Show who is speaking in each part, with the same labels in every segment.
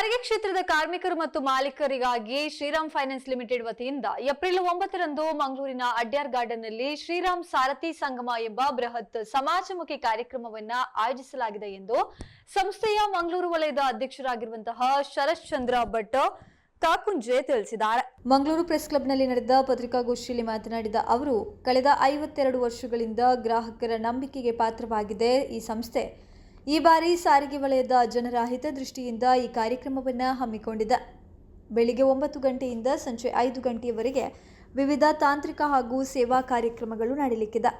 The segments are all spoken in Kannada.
Speaker 1: ಸಾರಿಗೆ ಕ್ಷೇತ್ರದ ಕಾರ್ಮಿಕರು ಮತ್ತು ಮಾಲೀಕರಿಗಾಗಿ ಶ್ರೀರಾಮ್ ಫೈನಾನ್ಸ್ ಲಿಮಿಟೆಡ್ ವತಿಯಿಂದ ಏಪ್ರಿಲ್ 9ರಂದು ಮಂಗಳೂರಿನ ಅಡ್ಯಾರ್ ಗಾರ್ಡನ್ನಲ್ಲಿ ಶ್ರೀರಾಮ್ ಸಾರಥಿ ಸಂಗಮ ಎಂಬ ಬೃಹತ್ ಸಮಾಜಮುಖಿ ಕಾರ್ಯಕ್ರಮವನ್ನು ಆಯೋಜಿಸಲಾಗಿದೆ ಎಂದು ಸಂಸ್ಥೆಯ ಮಂಗಳೂರು ವಲಯದ ಅಧ್ಯಕ್ಷರಾಗಿರುವಂತಹ ಶರತ್ ಚಂದ್ರ ಭಟ್ ಕಾಕುಂಜೆ ತಿಳಿಸಿದ್ದಾರೆ. ಮಂಗಳೂರು ಪ್ರೆಸ್ ಕ್ಲಬ್ನಲ್ಲಿ ನಡೆದ ಪತ್ರಿಕಾಗೋಷ್ಠಿಯಲ್ಲಿ ಮಾತನಾಡಿದ ಅವರು, ಕಳೆದ 52 ವರ್ಷಗಳಿಂದ ಗ್ರಾಹಕರ ನಂಬಿಕೆಗೆ ಪಾತ್ರವಾಗಿದೆ ಈ ಸಂಸ್ಥೆ. ಈ ಬಾರಿ ಸಾರಿಗೆ ವಲಯದ ಜನರ ಹಿತದೃಷ್ಟಿಯಿಂದ ಈ ಕಾರ್ಯಕ್ರಮವನ್ನು ಹಮ್ಮಿಕೊಂಡಿದೆ. ಬೆಳಿಗ್ಗೆ 9 ಗಂಟೆಯಿಂದ ಸಂಜೆ 5 ಗಂಟೆಯವರೆಗೆ ವಿವಿಧ ತಾಂತ್ರಿಕ ಹಾಗೂ ಸೇವಾ ಕಾರ್ಯಕ್ರಮಗಳು ನಡೆಯಲಿಕ್ಕಿದೆ.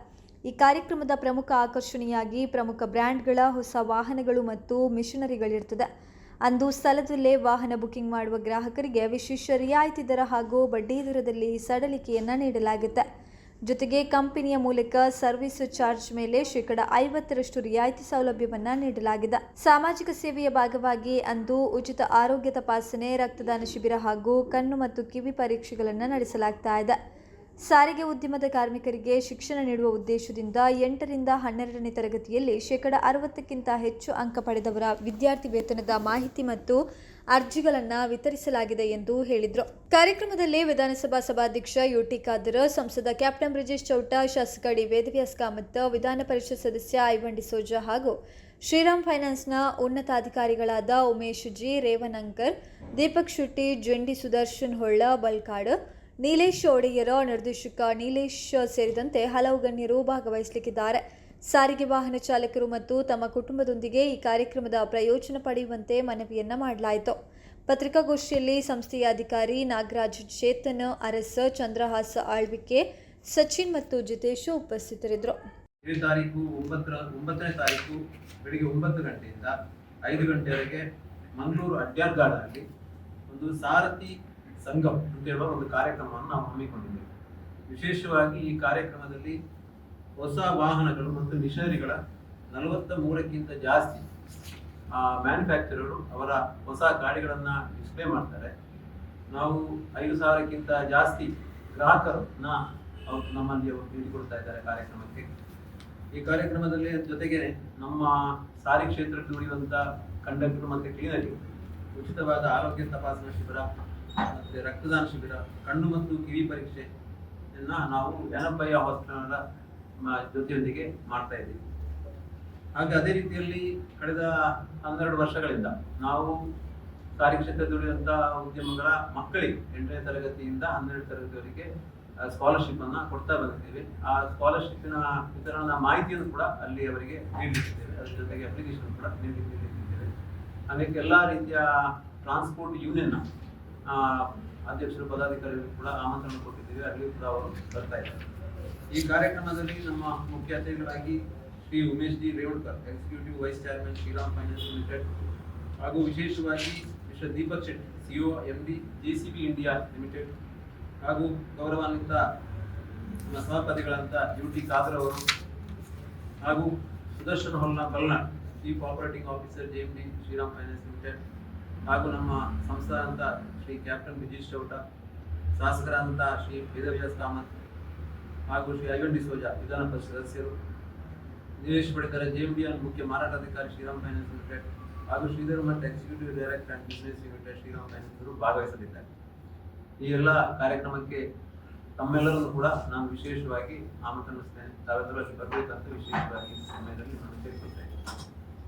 Speaker 1: ಈ ಕಾರ್ಯಕ್ರಮದ ಪ್ರಮುಖ ಆಕರ್ಷಣೆಯಾಗಿ ಪ್ರಮುಖ ಬ್ರ್ಯಾಂಡ್ಗಳ ಹೊಸ ವಾಹನಗಳು ಮತ್ತು ಮಿಷನರಿಗಳಿರುತ್ತದೆ. ಅಂದು ಸ್ಥಳದಲ್ಲೇ ವಾಹನ ಬುಕಿಂಗ್ ಮಾಡುವ ಗ್ರಾಹಕರಿಗೆ ವಿಶೇಷ ರಿಯಾಯಿತಿ ದರ ಹಾಗೂ ಬಡ್ಡಿ ದರದಲ್ಲಿ ಸಡಲಿಕೆಯನ್ನು ನೀಡಲಾಗುತ್ತೆ. ಜೊತೆಗೆ ಕಂಪನಿಯ ಮೂಲಕ ಸರ್ವಿಸ್ ಚಾರ್ಜ್ ಮೇಲೆ 50% ರಿಯಾಯಿತಿ ಸೌಲಭ್ಯವನ್ನು ನೀಡಲಾಗಿದೆ. ಸಾಮಾಜಿಕ ಸೇವೆಯ ಭಾಗವಾಗಿ ಅಂದು ಉಚಿತ ಆರೋಗ್ಯ ತಪಾಸಣೆ, ರಕ್ತದಾನ ಶಿಬಿರ ಹಾಗೂ ಕಣ್ಣು ಮತ್ತು ಕಿವಿ ಪರೀಕ್ಷೆಗಳನ್ನು ನಡೆಸಲಾಗ್ತಾ ಇದೆ. ಸಾರಿಗೆ ಉದ್ಯಮದ ಕಾರ್ಮಿಕರಿಗೆ ಶಿಕ್ಷಣ ನೀಡುವ ಉದ್ದೇಶದಿಂದ 8ರಿಂದ 12ನೇ ತರಗತಿಯಲ್ಲಿ 60%ಕ್ಕಿಂತ ಹೆಚ್ಚು ಅಂಕ ಪಡೆದವರ ವಿದ್ಯಾರ್ಥಿ ವೇತನದ ಮಾಹಿತಿ ಮತ್ತು ಅರ್ಜಿಗಳನ್ನು ವಿತರಿಸಲಾಗಿದೆ ಎಂದು ಹೇಳಿದರು. ಕಾರ್ಯಕ್ರಮದಲ್ಲಿ ವಿಧಾನಸಭಾ ಸಭಾಧ್ಯಕ್ಷ ಯುಟಿ ಖಾದರ್, ಸಂಸದ ಕ್ಯಾಪ್ಟನ್ ಬ್ರಿಜೇಶ್ ಚೌಟ, ಶಾಸಕ ಡಿ ವೇದವ್ಯಾಸ್ ಕಾಮತ್, ವಿಧಾನ ಪರಿಷತ್ ಸದಸ್ಯ ಐವನ್ ಡಿಸೋಜಾ ಹಾಗೂ ಶ್ರೀರಾಮ್ ಫೈನಾನ್ಸ್ನ ಉನ್ನತಾಧಿಕಾರಿಗಳಾದ ಉಮೇಶ್ ಜಿ, ರೇವಣಂಕರ್, ದೀಪಕ್ ಶೆಟ್ಟಿ, ಜೆಂಡಿ ಸುದರ್ಶನ್ ಹೊಳ್ಳ, ಬಲ್ಕಾಡ್, ನೀಲೇಶ್ ಒಡೆಯರ, ನಿರ್ದೇಶಕ ನೀಲೇಶ್ ಸೇರಿದಂತೆ ಹಲವು ಗಣ್ಯರು ಭಾಗವಹಿಸಲಿದ್ದಾರೆ. ಸಾರಿಗೆ ವಾಹನ ಚಾಲಕರು ಮತ್ತು ತಮ್ಮ ಕುಟುಂಬದೊಂದಿಗೆ ಈ ಕಾರ್ಯಕ್ರಮದ ಪ್ರಯೋಜನ ಪಡೆಯುವಂತೆ ಮನವಿಯನ್ನ ಮಾಡಲಾಯಿತು. ಪತ್ರಿಕಾಗೋಷ್ಠಿಯಲ್ಲಿ ಸಂಸ್ಥೆಯ ಅಧಿಕಾರಿ ನಾಗರಾಜ್, ಚೇತನ್ ಅರಸ್, ಚಂದ್ರಹಾಸ ಆಳ್ವಿಕೆ, ಸಚಿನ್ ಮತ್ತು ಜಿತೇಶ್ ಉಪಸ್ಥಿತರಿದ್ದರು.
Speaker 2: 9ನೇ ತಾರೀಕು ಬೆಳಿಗ್ಗೆ 9 ಗಂಟೆಯಿಂದ 5 ಗಂಟೆವರೆಗೆ ಮಂಗಳೂರು ಅಡ್ಯಾರ್ ಗಾರ್ಡನ್ನಲ್ಲಿ ಒಂದು ಸಾರಥಿ ಸಂಗಮ್ ಅಂತ ಹೇಳುವ ಒಂದು ಕಾರ್ಯಕ್ರಮವನ್ನು ನಾವು ಹಮ್ಮಿಕೊಂಡಿದ್ದೇವೆ. ವಿಶೇಷವಾಗಿ ಈ ಕಾರ್ಯಕ್ರಮದಲ್ಲಿ ಹೊಸ ವಾಹನಗಳು ಮತ್ತು ಮಿಷನರಿಗಳ 43ಕ್ಕಿಂತ ಜಾಸ್ತಿ ಮ್ಯಾನುಫ್ಯಾಕ್ಚರರು ಅವರ ಹೊಸ ಗಾಡಿಗಳನ್ನು ಡಿಸ್ಪ್ಲೇ ಮಾಡ್ತಾರೆ. ನಾವು 5,000ಕ್ಕಿಂತ ಜಾಸ್ತಿ ಗ್ರಾಹಕರು ನಮ್ಮಲ್ಲಿ ತಿಳಿದುಕೊಡ್ತಾ ಇದ್ದಾರೆ ಕಾರ್ಯಕ್ರಮಕ್ಕೆ. ಈ ಕಾರ್ಯಕ್ರಮದಲ್ಲಿ ಜೊತೆಗೆ ನಮ್ಮ ಸಾರಿಗೆ ಕ್ಷೇತ್ರಕ್ಕೆ ದುಡಿಯುವಂಥ ಕಂಡಕ್ಟರ್ ಮತ್ತು ಕ್ಲೀನರಿಗೆ ಉಚಿತವಾದ ಆರೋಗ್ಯ ತಪಾಸಣಾ ಶಿಬಿರ ಮತ್ತು ರಕ್ತದಾನ ಶಿಬಿರ, ಕಣ್ಣು ಮತ್ತು ಕಿವಿ ಪರೀಕ್ಷೆಯನ್ನು ನಾವು ಯನಪಯ್ಯ ಹಾಸ್ಪಿಟಲ್ನ ಜೊತೆಯೊಂದಿಗೆ ಮಾಡ್ತಾ ಇದ್ದೀವಿ. ಹಾಗೆ ಅದೇ ರೀತಿಯಲ್ಲಿ ಕಳೆದ 12 ವರ್ಷಗಳಿಂದ ನಾವು ಸಾರಿಗೆ ಕ್ಷೇತ್ರ ದುಡಿಯುವಂಥ ಉದ್ಯಮಗಳ ಮಕ್ಕಳಿಗೆ 8ನೇ ತರಗತಿಯಿಂದ 12ನೇ ತರಗತಿವರೆಗೆ ಸ್ಕಾಲರ್ಶಿಪ್ ಅನ್ನು ಕೊಡ್ತಾ ಬಂದಿದ್ದೇವೆ. ಆ ಸ್ಕಾಲರ್ಶಿಪ್ಪಿನ ವಿತರಣಾ ಮಾಹಿತಿಯನ್ನು ಕೂಡ ಅಲ್ಲಿ ಅವರಿಗೆ ನೀಡಲಿದ್ದೇವೆ. ಅದರ ಜೊತೆಗೆ ಅಪ್ಲಿಕೇಶನ್ ಕೂಡ ನೀಡಲಿದ್ದೇವೆ. ಹಾಗೆ ಎಲ್ಲ ರೀತಿಯ ಟ್ರಾನ್ಸ್ಪೋರ್ಟ್ ಯೂನಿಯನ್ನ ಅಧ್ಯಕ್ಷರು, ಪದಾಧಿಕಾರಿಗಳು ಕೂಡ ಆಮಂತ್ರಣ ಕೊಟ್ಟಿದ್ದೇವೆ. ಅಲ್ಲಿ ಕೂಡ ಅವರು ಬರ್ತಾ ಇದ್ದಾರೆ. ಈ ಕಾರ್ಯಕ್ರಮದಲ್ಲಿ ನಮ್ಮ ಮುಖ್ಯ ಅತಿಥಿಗಳಾಗಿ Shri Umesh ji Revankar, executive vice chairman Shriram finance limited, ಹಾಗೂ ವಿಶೇಷವಾಗಿ mister Deepak Shetty, CEO MD JCB India limited, ಹಾಗೂ ಗೌರವಾನ್ವಿತ ಸಭಾಪತಿಗಳಂತ ಯುಟಿ ಖಾದರ್ ಅವರು, ಹಾಗೂ Sudarshan Holla Balnad, chief operating officer JMD Shriram finance limited, ಹಾಗೂ ನಮ್ಮ ಸಂಸ್ಥಾನಂತ ಶ್ರೀ ಕ್ಯಾಪ್ಟನ್ ಬ್ರಿಜೇಶ್ ಚೌಟ, ಶಾಸಕರಾದಂಥ ಶ್ರೀ ವೇದವ್ಯಾಸ್ ಕಾಮತ್, ಹಾಗೂ ಶ್ರೀ ಐವನ್ ಡಿಸೋಜಾ ವಿಧಾನ ಪರಿಷತ್ ಸದಸ್ಯರು, ನೀಲೇಶ್ ಒಡೆಯರ JMD ಮುಖ್ಯ ಮಾರಾಟಾಧಿಕಾರಿ ಶ್ರೀರಾಮ್ ಫೈನಾನ್ಸ್ ಲಿಮಿಟೆಡ್, ಹಾಗೂ Shridhar Math executive director and business unit Shriram finance ಭಾಗವಹಿಸಲಿದ್ದಾರೆ. ಈ ಎಲ್ಲ ಕಾರ್ಯಕ್ರಮಕ್ಕೆ ತಮ್ಮೆಲ್ಲರನ್ನು ಕೂಡ ನಾನು ವಿಶೇಷವಾಗಿ ಆಮಂತ್ರಿಸ್ತೇನೆ. ತಾವೆಲ್ಲರೂ ಅಲ್ಲಿ ಬರಬೇಕಂತ ವಿಶೇಷವಾಗಿ ಸಮಯದಲ್ಲಿ ನಾನು ಕೇಳಿಕೊಳ್ತೇನೆ.